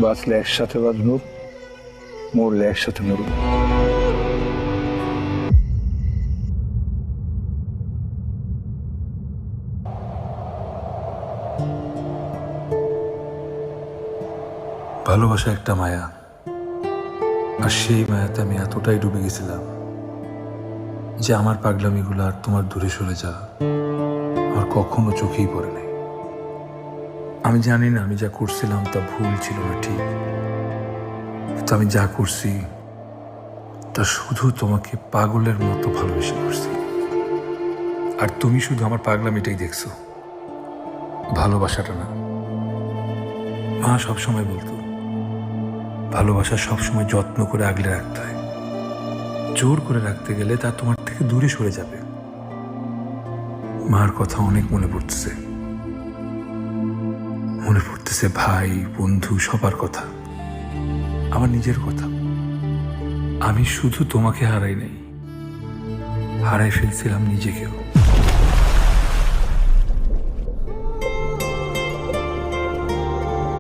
বাঁচলে একসাথে বাঁচবো, মরলে একসাথে মরবো। ভালোবাসা একটা মায়া, আর সেই মায়াতে আমি এতটাই ডুবে গেছিলাম যে আমার পাগলামিগুলো আর তোমার দূরে সরে যাওয়া আর কখনো চোখেই পড়ে নাই। আমি জানি না আমি যা করছিলাম তা ভুল ছিল না ঠিক, কিন্তু আমি যা করছি তা শুধু তোমাকে পাগলের মতো ভালোবেসে করছি। আর তুমি শুধু আমার পাগলামিটাই দেখছো, ভালোবাসাটা না। মা সবসময় বলতো ভালোবাসা সবসময় যত্ন করে আগলে রাখতে হয়, জোর করে রাখতে গেলে তা তোমার থেকে দূরে সরে যাবে। মার কথা অনেক মনে পড়তেছে, মনে পড়তেছে ভাই, বন্ধু, সবার কথা, আমার নিজের কথা। আমি শুধু তোমাকে হারাই নাই, হারাই ফেলছিলাম নিজেকেও।